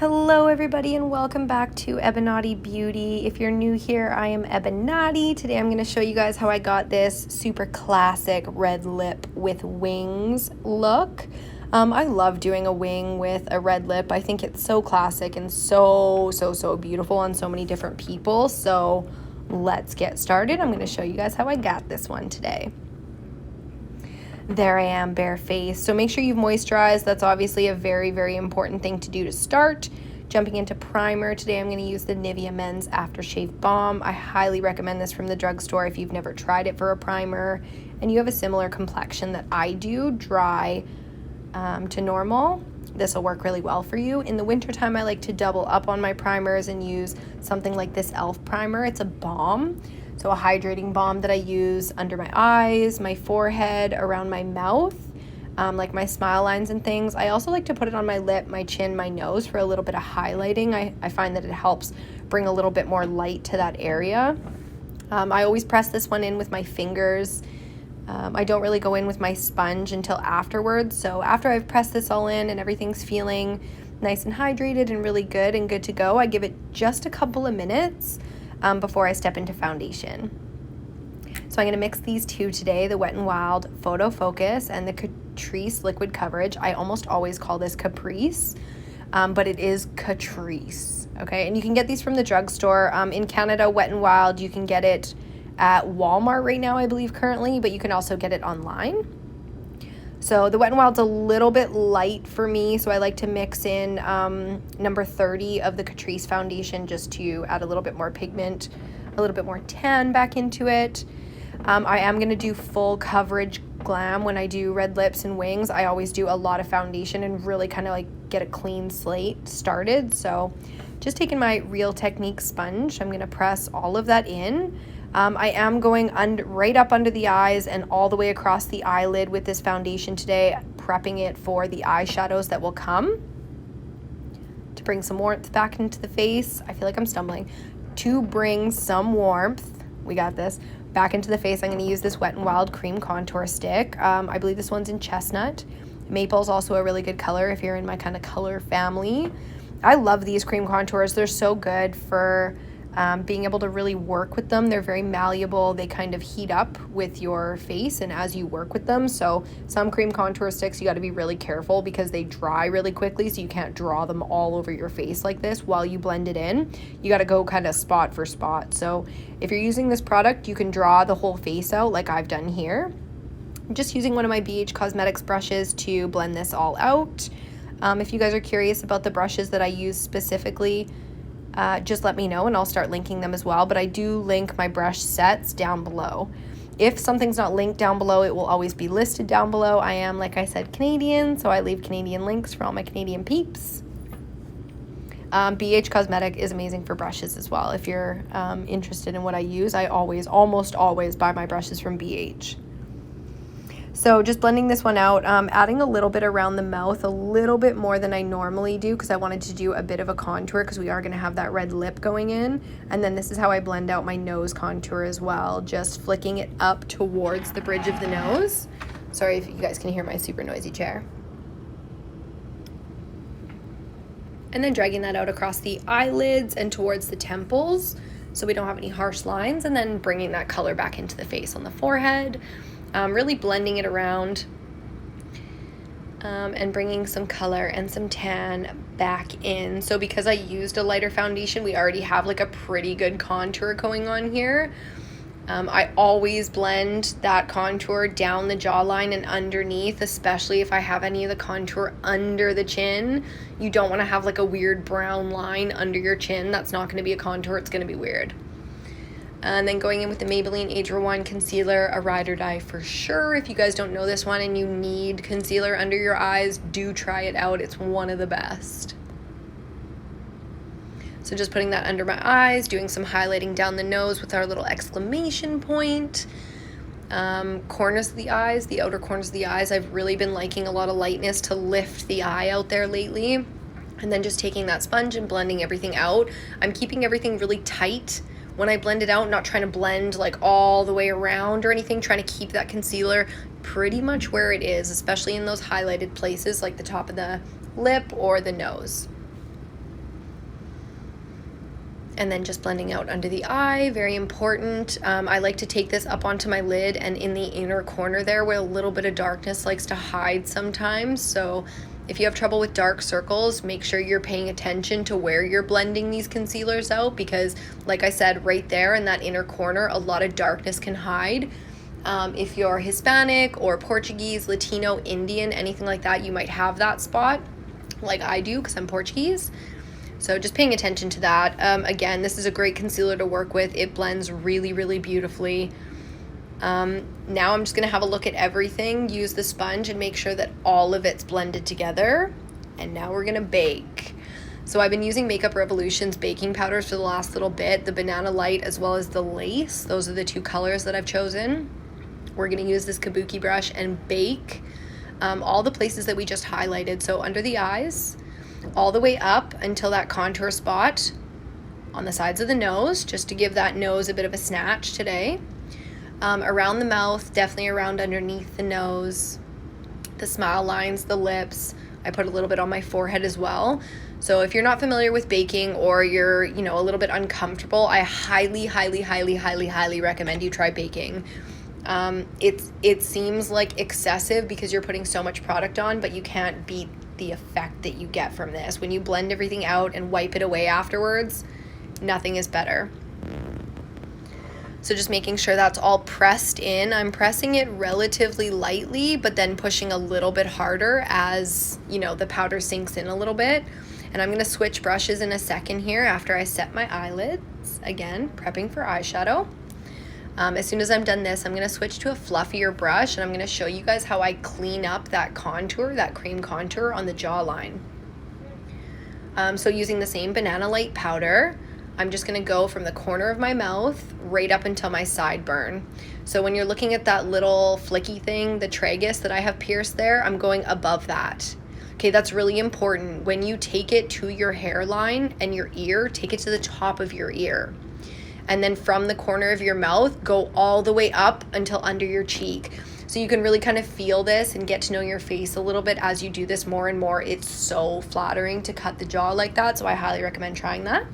Hello everybody and welcome back to EBINOTTI Beauty. If you're new here, I am EBINOTTI. Today I'm going to show you guys how I got this super classic red lip with wings look. I love doing a wing with a red lip. I think it's so classic and so beautiful on so many different people. So let's get started. I'm going to show you guys how I got this one today. There I am, bare face. So make sure you've moisturized. That's obviously a very important thing to do to start. Jumping into primer, today I'm going to use the Nivea Men's Aftershave Balm. I highly recommend this from the drugstore if you've never tried it for a primer and you have a similar complexion that I do, dry to normal. This will work really well for you. In the wintertime, I like to double up on my primers and use something like this e.l.f. primer. It's a balm. So a hydrating balm that I use under my eyes, my forehead, around my mouth, like my smile lines and things. I also like to put it on my lip, my chin, my nose for a little bit of highlighting. I find that it helps bring a little bit more light to that area. I always press this one in with my fingers. I don't really go in with my sponge until afterwards. So after I've pressed this all in and everything's feeling nice and hydrated and really good to go, I give it just a couple of minutes before I step into foundation. So I'm going to mix these two today, the Wet n Wild Photo Focus and the Catrice Liquid Coverage. I almost always call this Caprice, but it is Catrice, okay? And you can get these from the drugstore. In Canada, Wet n Wild, you can get it at Walmart right now, I believe currently, but you can also get it online. So the Wet n Wild's a little bit light for me, so I like to mix in number 30 of the Catrice foundation just to add a little bit more pigment, a little bit more tan back into it. I am going to do full coverage glam when I do red lips and wings. I always do a lot of foundation and really kind of like get a clean slate started. So just taking my Real Technique sponge, I'm going to press all of that in. I am going right up under the eyes and all the way across the eyelid with this foundation today, prepping it for the eyeshadows that will come. To bring some warmth back into the face, I feel like I'm stumbling. To bring some warmth, we got this, back into the face, I'm going to use this Wet n Wild Cream Contour Stick. I believe this one's in Chestnut. Maple's also a really good color if you're in my kind of color family. I love these cream contours. They're so good for being able to really work with them. They're very malleable. They kind of heat up with your face and as you work with them. So some cream contour sticks, you got to be really careful because they dry really quickly, so you can't draw them all over your face like this while you blend it in. You got to go kind of spot for spot. So if you're using this product, you can draw the whole face out like I've done here. I'm just using one of my BH Cosmetics brushes to blend this all out. If you guys are curious about the brushes that I use specifically, just let me know and I'll start linking them as well, but I do link my brush sets down below. If something's not linked down below, it will always be listed down below. I am, like I said, Canadian, so I leave Canadian links for all my Canadian peeps. BH Cosmetic is amazing for brushes as well. If you're interested in what I use, I almost always buy my brushes from BH. So just blending this one out, adding a little bit around the mouth, a little bit more than I normally do because I wanted to do a bit of a contour because we are going to have that red lip going in. And then this is how I blend out my nose contour as well, just flicking it up towards the bridge of the nose. Sorry if you guys can hear my super noisy chair. And then dragging that out across the eyelids and towards the temples so we don't have any harsh lines, and then bringing that color back into the face on the forehead. Really blending it around and bringing some color and some tan back in. So because I used a lighter foundation, we already have like a pretty good contour going on here. I always blend that contour down the jawline and underneath, especially if I have any of the contour under the chin. You don't want to have like a weird brown line under your chin. That's not going to be a contour. It's going to be weird. And then going in with the Maybelline Age Rewind Concealer, a ride or die for sure. If you guys don't know this one and you need concealer under your eyes, do try it out. It's one of the best. So just putting that under my eyes, doing some highlighting down the nose with our little exclamation point. Corners of the eyes, the outer corners of the eyes, I've really been liking a lot of lightness to lift the eye out there lately. And then just taking that sponge and blending everything out. I'm keeping everything really tight when I blend it out, not trying to blend like all the way around or anything, trying to keep that concealer pretty much where it is, especially in those highlighted places like the top of the lip or the nose. And then just blending out under the eye, very important. I like to take this up onto my lid and in the inner corner there where a little bit of darkness likes to hide sometimes. So if you have trouble with dark circles, make sure you're paying attention to where you're blending these concealers out, because like I said, right there in that inner corner, a lot of darkness can hide. If you're Hispanic or Portuguese, Latino, Indian, anything like that, you might have that spot like I do because I'm Portuguese. So just paying attention to that. Again, this is a great concealer to work with. It blends really, really beautifully. Now I'm just going to have a look at everything, use the sponge and make sure that all of it's blended together. And now we're going to bake. So I've been using Makeup Revolution's baking powders for the last little bit, the Banana Light as well as the Lace. Those are the two colors that I've chosen. We're going to use this kabuki brush and bake all the places that we just highlighted. So under the eyes, all the way up until that contour spot on the sides of the nose, just to give that nose a bit of a snatch today. Around the mouth, definitely around underneath the nose, the smile lines, the lips. I put a little bit on my forehead as well. So if you're not familiar with baking or you're, you know, a little bit uncomfortable, I highly, highly, highly, highly, highly recommend you try baking. It seems like excessive because you're putting so much product on, but you can't beat the effect that you get from this. When you blend everything out and wipe it away afterwards, nothing is better. So just making sure that's all pressed in. I'm pressing it relatively lightly, but then pushing a little bit harder as, you know, the powder sinks in a little bit. And I'm going to switch brushes in a second here after I set my eyelids. Again, prepping for eyeshadow. As soon as I'm done this, I'm going to switch to a fluffier brush and I'm going to show you guys how I clean up that contour, that cream contour on the jawline. So using the same Banana Light powder, I'm just going to go from the corner of my mouth right up until my sideburn. So when you're looking at that little flicky thing, the tragus that I have pierced there, I'm going above that. Okay, that's really important. When you take it to your hairline and your ear, take it to the top of your ear. And then from the corner of your mouth, go all the way up until under your cheek. So you can really kind of feel this and get to know your face a little bit as you do this more and more. It's so flattering to cut the jaw like that, so I highly recommend trying that.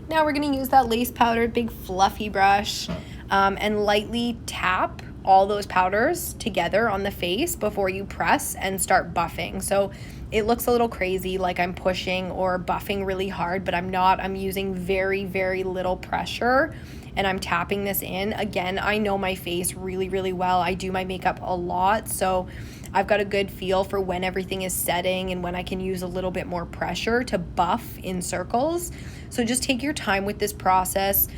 Now we're going to use that lace powdered big fluffy brush and lightly tap all those powders together on the face before you press and start buffing. So it looks a little crazy like I'm pushing or buffing really hard, but I'm not. I'm using very, very little pressure and I'm tapping this in. Again, I know my face really, really well. I do my makeup a lot, so I've got a good feel for when everything is setting and when I can use a little bit more pressure to buff in circles. So just take your time with this process.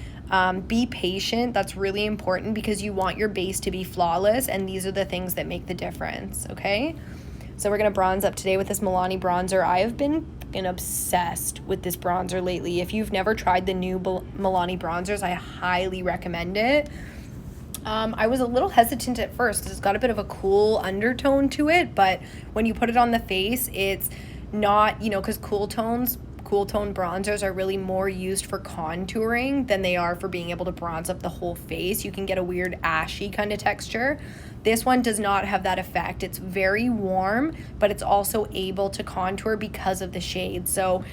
Be patient. That's really important because you want your base to be flawless, and these are the things that make the difference, okay? So we're going to bronze up today with this MILANI Bronzer. I have been obsessed with this bronzer lately. If you've never tried the new MILANI Bronzers, I highly recommend it. I was a little hesitant at first because it's got a bit of a cool undertone to it, but when you put it on the face, it's not, you know, because cool tone bronzers are really more used for contouring than they are for being able to bronze up the whole face. You can get a weird ashy kind of texture. This one does not have that effect. It's very warm, but it's also able to contour because of the shade. So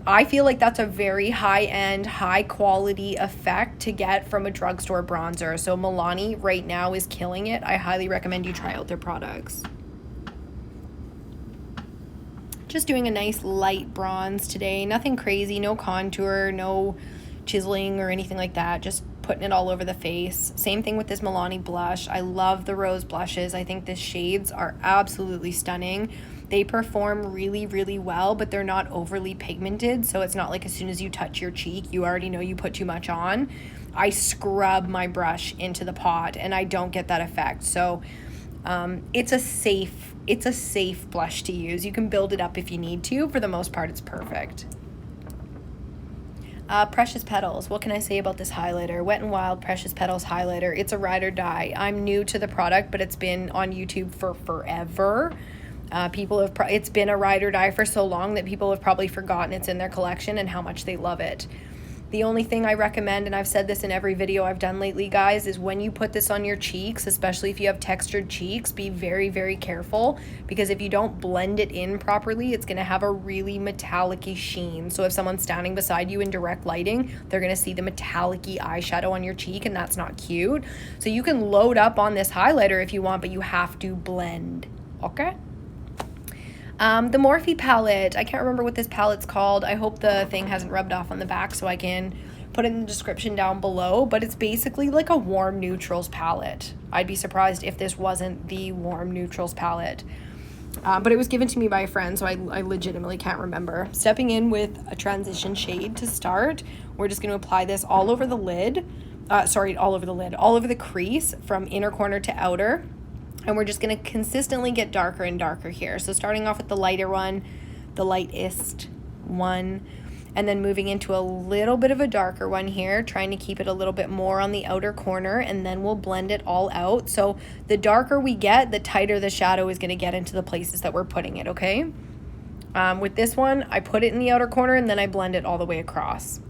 I feel like that's a very high-end, high-quality effect to get from a drugstore bronzer. So MILANI right now is killing it. I highly recommend you try out their products. Just doing a nice light bronze today. Nothing crazy, no contour, no chiseling or anything like that. Just putting it all over the face. Same thing with this MILANI blush. I love the rose blushes. I think the shades are absolutely stunning. They perform really, really well, but they're not overly pigmented, so it's not like as soon as you touch your cheek, you already know you put too much on. I scrub my brush into the pot, and I don't get that effect. So it's a safe blush to use. You can build it up if you need to. For the most part, it's perfect. Precious Petals. What can I say about this highlighter? Wet n Wild Precious Petals highlighter. It's a ride or die. I'm new to the product, but it's been on YouTube for forever. It's been a ride or die for so long that people have probably forgotten it's in their collection and how much they love it. The only thing I recommend, and I've said this in every video I've done lately, guys, is when you put this on your cheeks, especially if you have textured cheeks, be very, very careful, because if you don't blend it in properly, it's going to have a really metallic-y sheen. So if someone's standing beside you in direct lighting, they're going to see the metallic-y eyeshadow on your cheek, and that's not cute. So you can load up on this highlighter if you want, but you have to blend, okay? The Morphe palette, I can't remember what this palette's called. I hope the thing hasn't rubbed off on the back so I can put it in the description down below, but it's basically like a warm neutrals palette. I'd be surprised if this wasn't the warm neutrals palette. But it was given to me by a friend, so I legitimately can't remember. Stepping in with a transition shade to start, we're just going to apply this all over the lid. All over the crease from inner corner to outer. And we're just going to consistently get darker and darker here. So starting off with the lighter one, the lightest one, and then moving into a little bit of a darker one here, trying to keep it a little bit more on the outer corner, and then we'll blend it all out. So the darker we get, the tighter the shadow is going to get into the places that we're putting it, okay? With this one, I put it in the outer corner, and then I blend it all the way across.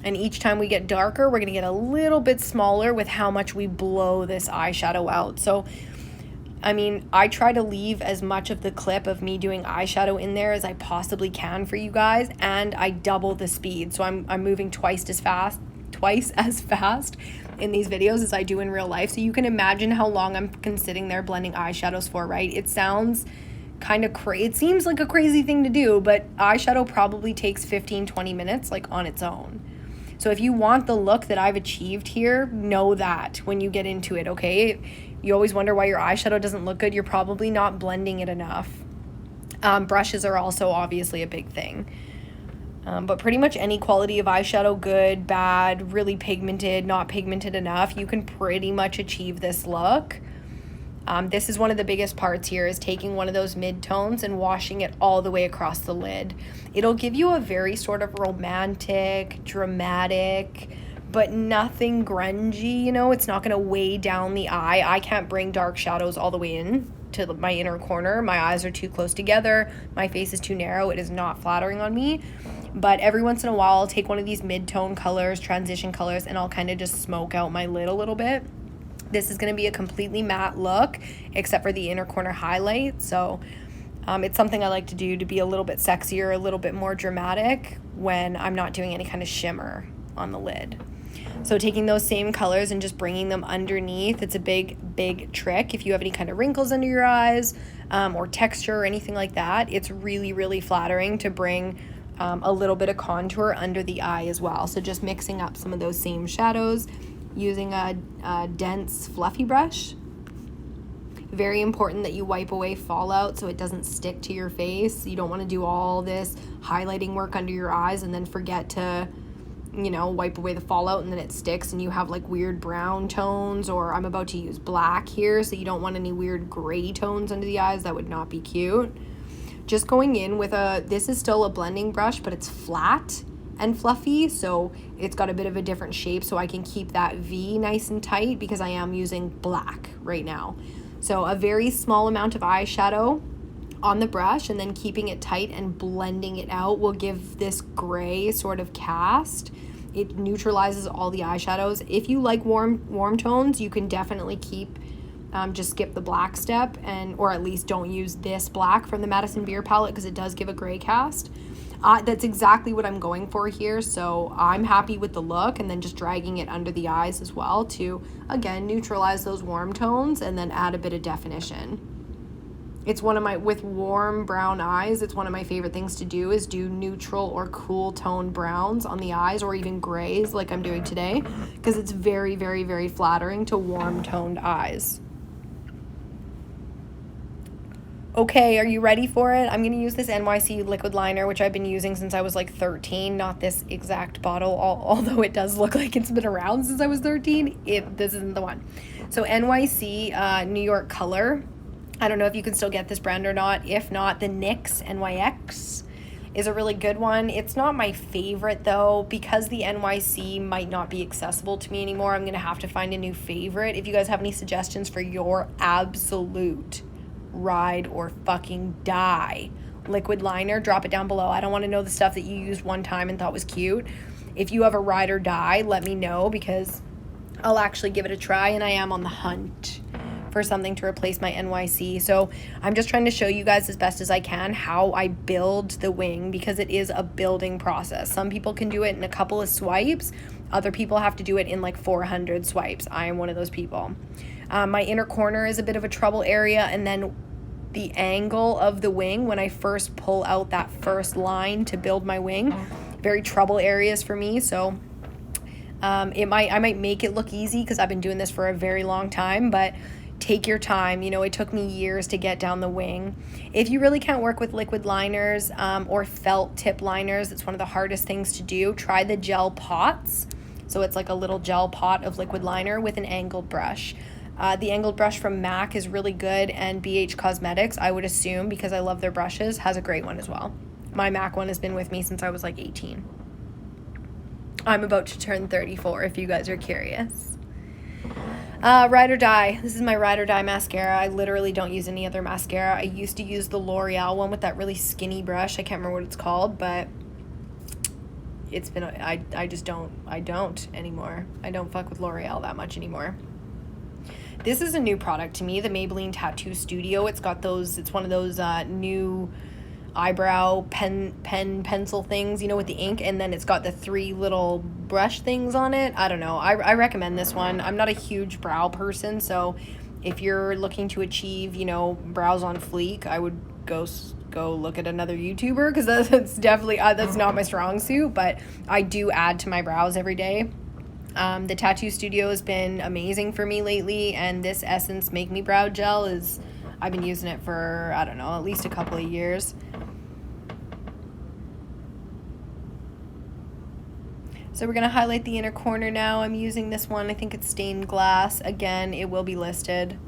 And each time we get darker, we're going to get a little bit smaller with how much we blow this eyeshadow out. So, I mean, I try to leave as much of the clip of me doing eyeshadow in there as I possibly can for you guys, and I double the speed. So I'm moving twice as fast in these videos as I do in real life. So you can imagine how long I'm sitting there blending eyeshadows for, right? It sounds kind of crazy. It seems like a crazy thing to do, but eyeshadow probably takes 15-20 minutes, like, on its own. So if you want the look that I've achieved here, know that when you get into it, okay? You always wonder why your eyeshadow doesn't look good. You're probably not blending it enough. Brushes are also obviously a big thing. But pretty much any quality of eyeshadow, good, bad, really pigmented, not pigmented enough, you can pretty much achieve this look. This is one of the biggest parts here, is taking one of those mid-tones and washing it all the way across the lid. It'll give you a very sort of romantic, dramatic, but nothing grungy, you know? It's not going to weigh down the eye. I can't bring dark shadows all the way in to my inner corner. My eyes are too close together. My face is too narrow. It is not flattering on me. But every once in a while, I'll take one of these mid-tone colors, transition colors, and I'll kind of just smoke out my lid a little bit. This is going to be a completely matte look, except for the inner corner highlight. So it's something I like to do to be a little bit sexier, a little bit more dramatic when I'm not doing any kind of shimmer on the lid. So taking those same colors and just bringing them underneath, it's a big, big trick. If you have any kind of wrinkles under your eyes or texture or anything like that, it's really, really flattering to bring a little bit of contour under the eye as well. So just mixing up some of those same shadows, using a dense fluffy brush. Very important that you wipe away fallout so it doesn't stick to your face. You don't want to do all this highlighting work under your eyes and then forget to, you know, wipe away the fallout and then it sticks and you have like weird brown tones, or I'm about to use black here, so you don't want any weird gray tones under the eyes. That would not be cute. Just going in with this is still a blending brush, but it's flat and fluffy, so it's got a bit of a different shape, so I can keep that V nice and tight because I am using black right now. So a very small amount of eyeshadow on the brush and then keeping it tight and blending it out will give this gray sort of cast. It neutralizes all the eyeshadows. If you like warm tones, you can definitely keep just skip the black step, or at least don't use this black from the Madison Beer palette because it does give a gray cast. That's exactly what I'm going for here, so I'm happy with the look, and then just dragging it under the eyes as well to, again, neutralize those warm tones and then add a bit of definition. It's with warm brown eyes, it's one of my favorite things to do, is do neutral or cool tone browns on the eyes, or even grays like I'm doing today, because it's very, very, very flattering to warm toned eyes. Okay, are you ready for it? I'm going to use this NYC Liquid Liner, which I've been using since I was like 13. Not this exact bottle, although it does look like it's been around since I was 13. This isn't the one. So NYC New York Color. I don't know if you can still get this brand or not. If not, the NYX NYX is a really good one. It's not my favorite though, because the NYC might not be accessible to me anymore. I'm going to have to find a new favorite. If you guys have any suggestions for your absolute ride or fucking die liquid liner, drop it down below. I don't want to know the stuff that you used one time and thought was cute. if you have a ride or die, let me know, because I'll actually give it a try, and I am on the hunt for something to replace my NYC. So I'm just trying to show you guys as best as I can how I build the wing, because it is a building process. Some people can do it in a couple of swipes. Other people have to do it in like 400 swipes. I am one of those people. My inner corner is a bit of a trouble area, and then the angle of the wing when I first pull out that first line to build my wing, very trouble areas for me. So I might make it look easy because I've been doing this for a very long time, but take your time. You know, it took me years to get down the wing. If you really can't work with liquid liners or felt tip liners, it's one of the hardest things to do. Try the gel pots. So it's like a little gel pot of liquid liner with an angled brush. The angled brush from MAC is really good, and BH Cosmetics, I would assume, because I love their brushes, has a great one as well. My MAC one has been with me since I was like 18. I'm about to turn 34 if you guys are curious. Ride or Die. This is my Ride or Die mascara. I literally don't use any other mascara. I used to use the L'Oreal one with that really skinny brush. I can't remember what it's called, but it's been, I just don't anymore. I don't fuck with L'Oreal that much anymore. This is a new product to me, the Maybelline Tattoo Studio. It's got those, it's one of those new eyebrow pencil things, you know, with the ink, and then it's got the 3 little brush things on it. I don't know. I recommend this one. I'm not a huge brow person, so if you're looking to achieve, you know, brows on fleek, I would go look at another YouTuber, because that's definitely that's not my strong suit, but I do add to my brows every day. The Tattoo Studio has been amazing for me lately, and this Essence Make Me Brow Gel is, I've been using it for, I don't know, at least a couple of years. So we're going to highlight the inner corner now. I'm using this one. I think it's stained glass. Again, it will be listed.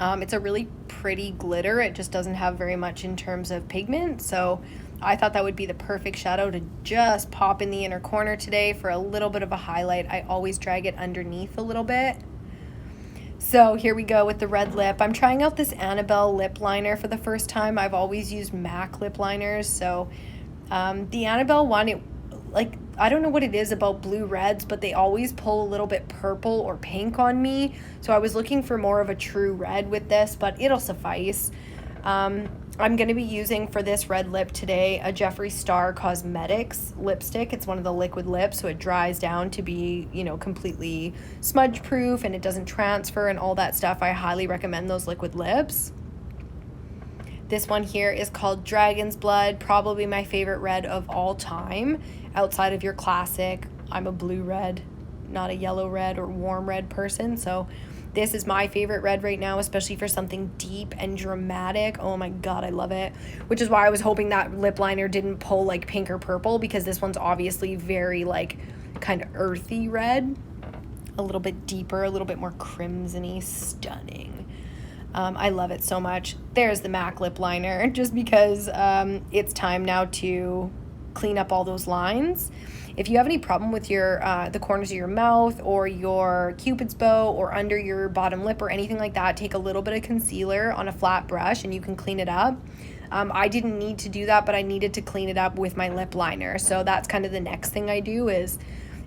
It's a really pretty glitter. It just doesn't have very much in terms of pigment. So I thought that would be the perfect shadow to just pop in the inner corner today for a little bit of a highlight. I always drag it underneath a little bit. So here we go with the red lip. I'm trying out this Annabelle Lip Liner for the first time. I've always used MAC lip liners. So the Annabelle one, I don't know what it is about blue reds, but they always pull a little bit purple or pink on me. So I was looking for more of a true red with this, but it'll suffice. I'm going to be using for this red lip today a Jeffree Star Cosmetics lipstick. It's one of the liquid lips, so it dries down to be, you know, completely smudge proof, and it doesn't transfer and all that stuff. I highly recommend those liquid lips. This one here is called Dragon's Blood, probably my favorite red of all time. Outside of your classic, I'm a blue red, not a yellow red or warm red person. So this is my favorite red right now, especially for something deep and dramatic. Oh my God, I love it. Which is why I was hoping that lip liner didn't pull like pink or purple, because this one's obviously very like kind of earthy red, a little bit deeper, a little bit more crimson-y, stunning. I love it so much. There's the MAC lip liner, just because it's time now to clean up all those lines. If you have any problem with your the corners of your mouth or your cupid's bow or under your bottom lip or anything like that, take a little bit of concealer on a flat brush and you can clean it up. I didn't need to do that, but I needed to clean it up with my lip liner. So that's kind of the next thing I do, is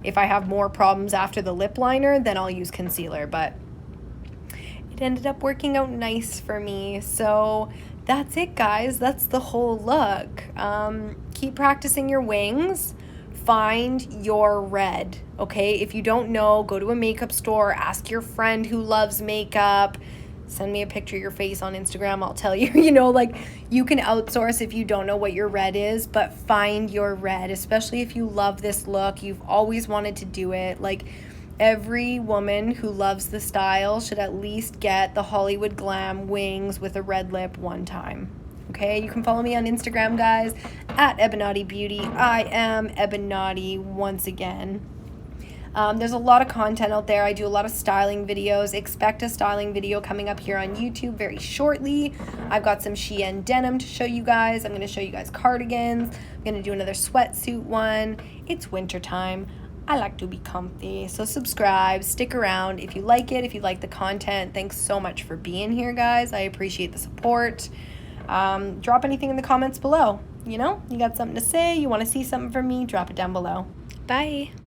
if I have more problems after the lip liner, then I'll use concealer. But it ended up working out nice for me. So that's it, guys. That's the whole look. Keep practicing your wings. Find your red, okay? If you don't know, go to a makeup store, ask your friend who loves makeup, send me a picture of your face on Instagram, I'll tell you. You know, like, you can outsource if you don't know what your red is, but find your red, especially if you love this look, you've always wanted to do it. Like, every woman who loves the style should at least get the Hollywood Glam wings with a red lip one time. Okay, you can follow me on Instagram, guys, at EBINOTTI Beauty. I am EBINOTTI once again. There's a lot of content out there. I do a lot of styling videos. Expect a styling video coming up here on YouTube very shortly. I've got some Shein denim to show you guys. I'm going to show you guys cardigans. I'm going to do another sweatsuit one. It's winter time. I like to be comfy. So subscribe, stick around if you like it, if you like the content. Thanks so much for being here, guys. I appreciate the support. Drop anything in the comments below. You know, you got something to say, you want to see something from me, drop it down below. Bye!